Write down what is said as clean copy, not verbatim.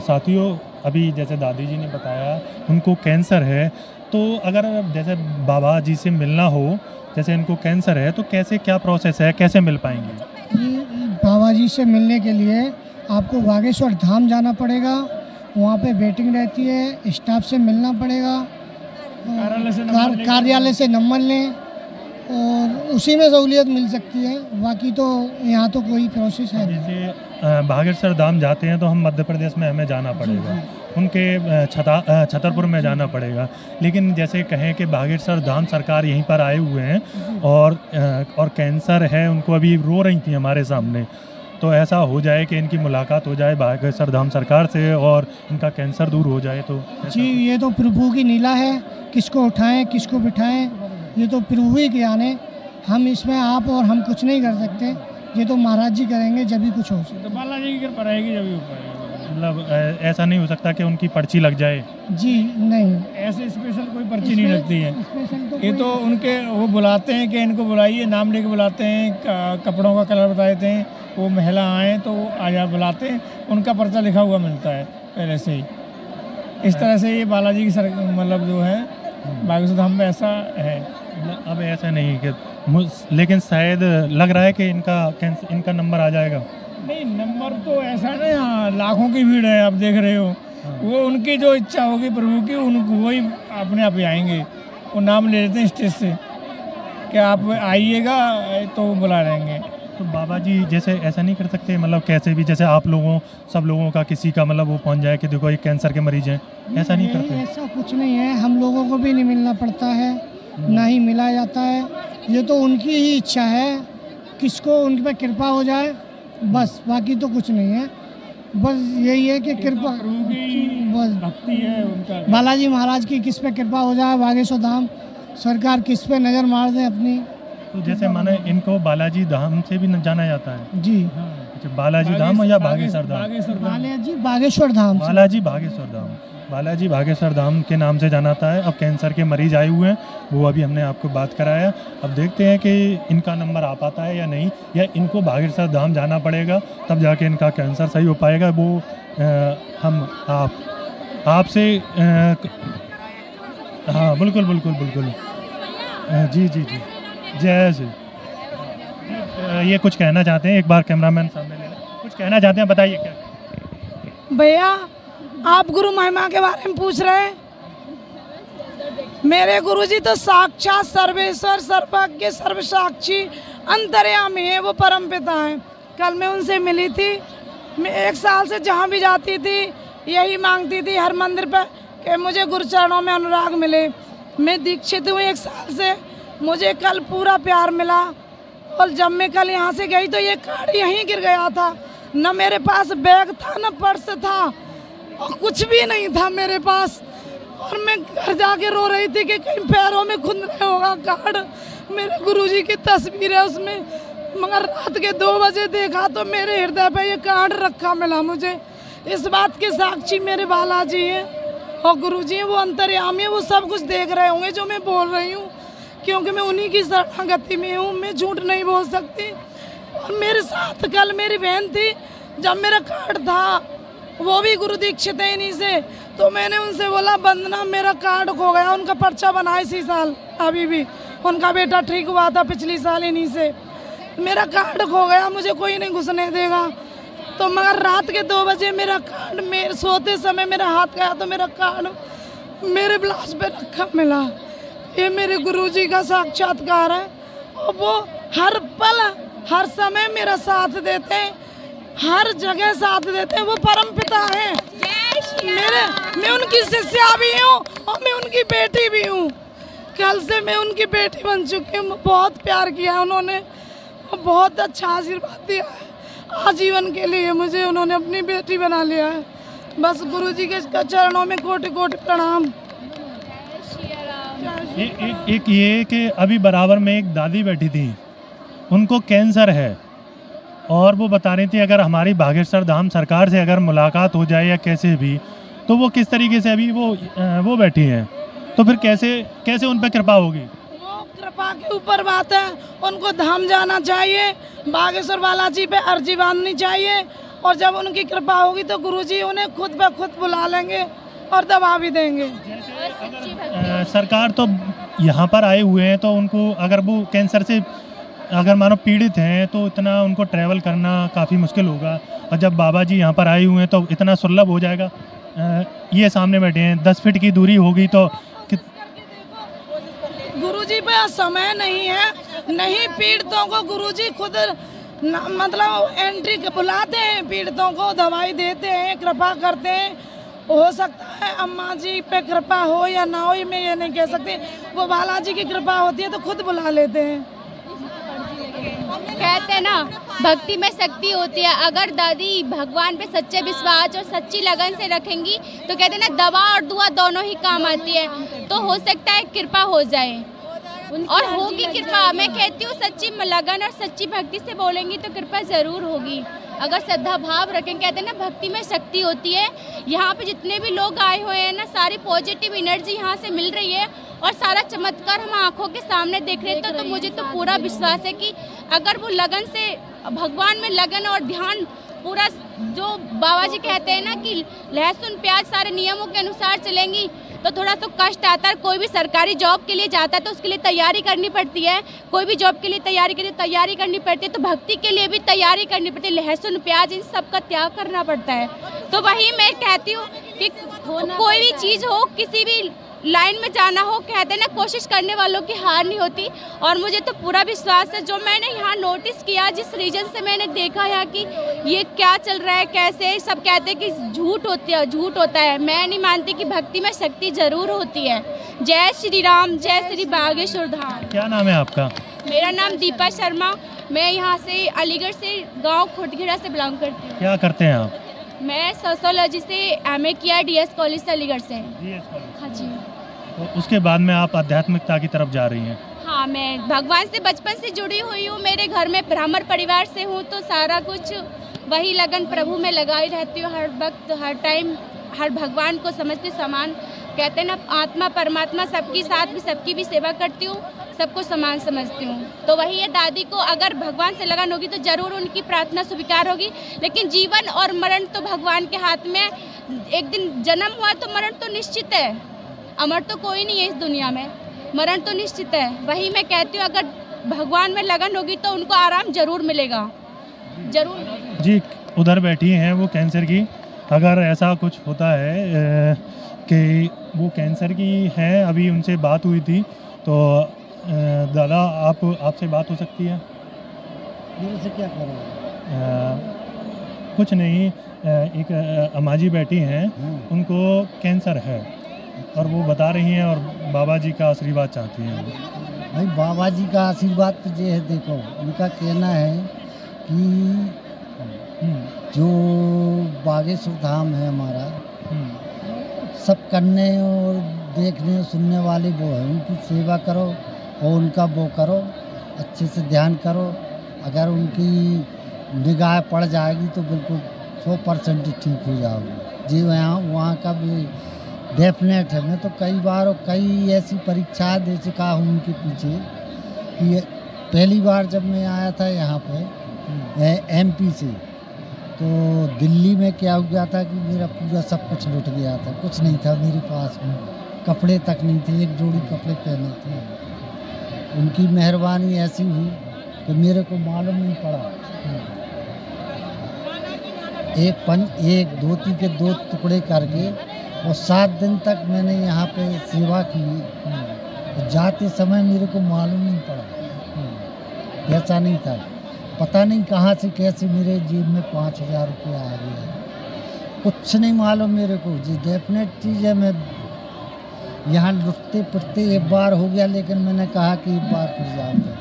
साथियों, अभी जैसे दादी जी ने बताया उनको कैंसर है, तो अगर जैसे बाबा जी से मिलना हो, जैसे इनको कैंसर है, तो कैसे क्या प्रोसेस है, कैसे मिल पाएंगे? ये बाबा जी से मिलने के लिए आपको बागेश्वर धाम जाना पड़ेगा। वहाँ पे वेटिंग रहती है, स्टाफ से मिलना पड़ेगा, कार्यालय से नंबर लें और उसी में सहूलियत मिल सकती है। बाकी तो यहाँ तो कोई प्रोसेस है नहीं। जैसे बागेश्वर धाम जाते हैं तो हम मध्य प्रदेश में हमें जाना पड़ेगा, उनके छतरपुर में जाना पड़ेगा। लेकिन जैसे कहें कि बागेश्वर धाम सरकार यहीं पर आए हुए हैं और कैंसर है, उनको अभी रो रही थी हमारे सामने, तो ऐसा हो जाए कि इनकी मुलाकात हो जाए बागेश्वर धाम सरकार से और इनका कैंसर दूर हो जाए तो जी, ये तो प्रभु की लीला है, किसको उठाएं किसको बिठाएं, ये तो प्रभु ही ज्ञान है। हम इसमें आप और हम कुछ नहीं कर सकते, ये तो महाराज जी करेंगे जब भी कुछ हो सकता। तो बालाजी की कृपा रहेगी जब भी हो पाएगा। मतलब ऐसा नहीं हो सकता कि उनकी पर्ची लग जाए? जी नहीं, ऐसे स्पेशल कोई पर्ची नहीं लगती है। स्पेशल ये तो उनके वो बुलाते हैं कि इनको बुलाइए, नाम लेके बुलाते हैं, कपड़ों का कलर बता देते हैं, वो महिला आए तो आ जा बुलाते हैं, उनका पर्चा लिखा हुआ मिलता है पहले से ही। इस तरह से ये बालाजी की मतलब जो है बागेश्वर धाम में ऐसा है। अब ऐसा नहीं कि लेकिन शायद लग रहा है कि इनका नंबर आ जाएगा। नहीं, नंबर तो ऐसा है ना, यहाँ लाखों की भीड़ है, आप देख रहे हो। वो उनकी जो इच्छा होगी प्रभु की, उनको वही अपने आप ही आएंगे। वो नाम ले लेते हैं स्टेज से कि आप आइएगा तो वो बुला लेंगे। तो बाबा जी जैसे ऐसा नहीं कर सकते, मतलब कैसे भी, जैसे आप लोगों सब लोगों का किसी का मतलब वो पहुंच जाए कि देखो ये कैंसर के मरीज हैं, ऐसा नहीं करते? ऐसा कुछ नहीं है, हम लोगों को भी नहीं मिलना पड़ता है, ना ही मिला जाता है। ये तो उनकी ही इच्छा है, किसको उनके पे कृपा हो जाए बस, बाकी तो कुछ नहीं है। बस यही है कि कृपा, बस भक्ति है उनका। बालाजी महाराज की किस पे कृपा हो जाए, बागेश्वर धाम सरकार किस पे नज़र मार दे अपनी। तो जैसे माने इनको बालाजी धाम से भी न जाना जाता है? जी, अच्छा, बालाजी धाम या बागेश्वर धाम? बालाजी बागेश्वर धाम से। बालाजी बागेश्वर धाम, बालाजी बागेश्वर धाम के नाम से जाना आता है। अब कैंसर के मरीज आए हुए हैं, वो अभी हमने आपको बात कराया। अब देखते हैं कि इनका नंबर आ पाता है या नहीं, या इनको बागेश्वर धाम जाना पड़ेगा तब जाके इनका कैंसर सही हो पाएगा। वो हम आपसे हाँ बिल्कुल बिल्कुल बिल्कुल, जी जी जी, जय श्री। ये कुछ कहना चाहते हैं, एक बार कैमरामैन सामने ले लें, कुछ कहना चाहते हैं, बताइए क्या। भैया, आप गुरु महिमा के बारे में पूछ रहे हैं। मेरे गुरुजी तो साक्षात सर्वेश्वर, सर्वज्ञ, सर्वसाक्षी, अंतर्यामी है, वो परमपिता हैं। कल मैं उनसे मिली थी। मैं 1 साल से जहाँ भी जाती थी यही मांगती थी हर मंदिर पर कि मुझे गुरुचरणों में अनुराग मिले। मैं दीक्षित हूँ 1 साल से, मुझे कल पूरा प्यार मिला। और जब मैं कल यहाँ से गई तो ये कार्ड यहीं गिर गया था। न मेरे पास बैग था, न पर्स था, और कुछ भी नहीं था मेरे पास। और मैं घर जाके रो रही थी कि कहीं पैरों में खुद रहा होगा कार्ड। मेरे गुरुजी की तस्वीर है उसमें, मगर रात के 2 बजे देखा तो मेरे हृदय पे ये कार्ड रखा मिला मुझे। इस बात के साक्षी मेरे बालाजी हैं और गुरुजी हैं, वो अंतर्यामी हैं, वो सब कुछ देख रहे होंगे जो मैं बोल रही हूँ, क्योंकि मैं उन्हीं की शरणागति में हूँ। मैं झूठ नहीं बोल सकती। और मेरे साथ कल मेरी बहन थी, जब मेरा कार्ड था, वो भी गुरु दीक्षित है इन्हीं से, तो मैंने उनसे बोला वंदना मेरा कार्ड खो गया। उनका पर्चा बना इसी साल, अभी भी उनका बेटा ठीक हुआ था पिछली साल इन्हीं से। मेरा कार्ड खो गया, मुझे कोई नहीं घुसने देगा। तो मगर रात के 2 बजे मेरा कार्ड, मेरे सोते समय मेरा हाथ गया तो मेरा कार्ड मेरे ब्लाउज पे रखा मिला। ये मेरे गुरुजी का साक्षात्कार है और वो हर पल हर समय मेरा साथ देते हैं, हर जगह साथ देते हैं। वो परम पिता हैं मैं उनकी शिष्या भी हूँ और मैं उनकी बेटी भी हूँ। कल से मैं उनकी बेटी बन चुकी हूँ। बहुत प्यार किया उन्होंने, बहुत अच्छा आशीर्वाद दिया है आजीवन के लिए। मुझे उन्होंने अपनी बेटी बना लिया है। बस गुरुजी के चरणों में कोटि कोटि प्रणाम। एक ये कि अभी बराबर में एक दादी बैठी थी, उनको कैंसर है और वो बता रही थी अगर हमारी बागेश्वर धाम सरकार से अगर मुलाकात हो जाए या कैसे भी, तो वो किस तरीके से अभी वो बैठी हैं, तो फिर कैसे उन पर कृपा होगी? वो कृपा के ऊपर बात है। उनको धाम जाना चाहिए, बागेश्वर बालाजी पे अर्जी बांधनी चाहिए और जब उनकी कृपा होगी तो गुरुजी उन्हें खुद ब खुद बुला लेंगे और दवा भी देंगे। सरकार तो यहाँ पर आए हुए हैं, तो उनको अगर वो कैंसर से अगर मानो पीड़ित हैं तो इतना उनको ट्रैवल करना काफ़ी मुश्किल होगा, और जब बाबा जी यहाँ पर आए हुए हैं तो इतना सुलभ हो जाएगा। ये सामने बैठे हैं, 10 फीट की दूरी होगी तो गुरुजी पे समय नहीं है, नहीं पीड़ितों को गुरुजी खुद मतलब एंट्री बुलाते हैं, पीड़ितों को दवाई देते हैं, कृपा करते हैं। हो सकता है अम्मा जी पे कृपा हो या ना हो, मैं ये नहीं कह सकती, वो बालाजी की कृपा होती है तो खुद बुला लेते हैं। कहते हैं ना भक्ति में शक्ति होती है। अगर दादी भगवान पे सच्चे विश्वास और सच्ची लगन से रखेंगी तो कहते हैं ना दवा और दुआ दोनों ही काम आती है। तो हो सकता है कृपा हो जाए और होगी कृपा। मैं कहती हूँ सच्ची लगन और सच्ची भक्ति से बोलेंगी तो कृपा ज़रूर होगी। अगर श्रद्धा भाव रखें, कहते हैं ना भक्ति में शक्ति होती है। यहाँ पे जितने भी लोग आए हुए हैं ना, सारी पॉजिटिव एनर्जी यहाँ से मिल रही है और सारा चमत्कार हम आंखों के सामने देख रहे थे। तो मुझे तो पूरा विश्वास है कि अगर वो लगन से भगवान में लगन और ध्यान पूरा, जो बाबा जी कहते हैं ना कि लहसुन प्याज सारे नियमों के अनुसार चलेंगी तो थोड़ा तो कष्ट आता है। कोई भी सरकारी जॉब के लिए जाता है तो उसके लिए तैयारी करनी पड़ती है, कोई भी जॉब के लिए तैयारी करनी पड़ती है, तो भक्ति के लिए भी तैयारी करनी पड़ती है। लहसुन प्याज इन सब का त्याग करना पड़ता है। तो वही मैं कहती हूँ कि कोई भी चीज़ हो, किसी भी लाइन में जाना हो, कहते हैं ना कोशिश करने वालों की हार नहीं होती। और मुझे तो पूरा विश्वास है, जो मैंने यहाँ नोटिस किया, जिस रीजन से मैंने देखा यहाँ कि ये क्या चल रहा है, कैसे सब कहते हैं कि झूठ होता है। मैं नहीं मानती कि भक्ति में शक्ति जरूर होती है। जय श्री राम, जय श्री बागेश्वर धाम। क्या नाम है आपका? मेरा नाम दीपा शर्मा। मैं यहाँ से अलीगढ़ से गाँव खुटखेड़ा से बिलोंग करती हूँ। क्या करते हैं आप? मैं सोशियोलॉजी से MA किया DS कॉलेज से, अलीगढ़ से। हाँ जी। तो उसके बाद में आप आध्यात्मिकता की तरफ जा रही हैं? हाँ, मैं भगवान से बचपन से जुड़ी हुई हूँ। मेरे घर में ब्राह्मण परिवार से हूँ, तो सारा कुछ वही लगन प्रभु में लगाई रहती हूँ। हर वक्त, हर टाइम, हर भगवान को समझते समान। कहते हैं ना आत्मा परमात्मा, सबकी साथ भी, सबकी भी सेवा करती हूँ, सबको समान समझती हूँ। तो वही है, दादी को अगर भगवान से लगन होगी तो ज़रूर उनकी प्रार्थना स्वीकार होगी। लेकिन जीवन और मरण तो भगवान के हाथ में। एक दिन जन्म हुआ तो मरण तो निश्चित है। अमर तो कोई नहीं है इस दुनिया में, मरण तो निश्चित है। वही मैं कहती हूँ, अगर भगवान में लगन होगी तो उनको आराम जरूर मिलेगा, जरूर। जी, उधर बैठी हैं वो कैंसर की। अगर ऐसा कुछ होता है कि वो कैंसर की हैं, अभी उनसे बात हुई थी, तो दादा आपसे बात हो सकती है? मेरे से क्या करो? कुछ नहीं, एक अम्मा जी बैठी हैं, उनको कैंसर है और वो बता रही हैं और बाबा जी का आशीर्वाद चाहती हैं। भाई बाबा जी का आशीर्वाद तो ये है, देखो उनका कहना है कि जो बागेश्वर धाम है हमारा, सब करने और देखने सुनने वाले वो है, उनकी सेवा करो और उनका वो करो, अच्छे से ध्यान करो। अगर उनकी निगाह पड़ जाएगी तो बिल्कुल 100% ठीक हो जाओगे जी। वहाँ का भी डेफिनेट है। मैं तो कई बार और कई ऐसी परीक्षाएं दे चुका हूँ उनके पीछे कि पहली बार जब मैं आया था यहाँ पे MP से, तो दिल्ली में क्या हो गया था कि मेरा पूरा सब कुछ लुट गया था। कुछ नहीं था मेरे पास में, कपड़े तक नहीं थे, एक जोड़ी कपड़े पहने थे। उनकी मेहरबानी ऐसी हुई कि मेरे को मालूम नहीं पड़ा। एक धोती के 2 टुकड़े करके और 7 दिन तक मैंने यहाँ पे सेवा की। तो जाते समय मेरे को मालूम नहीं पड़ा, ऐसा नहीं था। पता नहीं कहाँ से कैसे मेरे जेब में 5000 रुपया आ गया, कुछ नहीं मालूम मेरे को जी। डेफिनेट चीज़ है, मैं यहाँ लुटते पुटते एक बार हो गया, लेकिन मैंने कहा कि एक बार फिर जाऊँगा।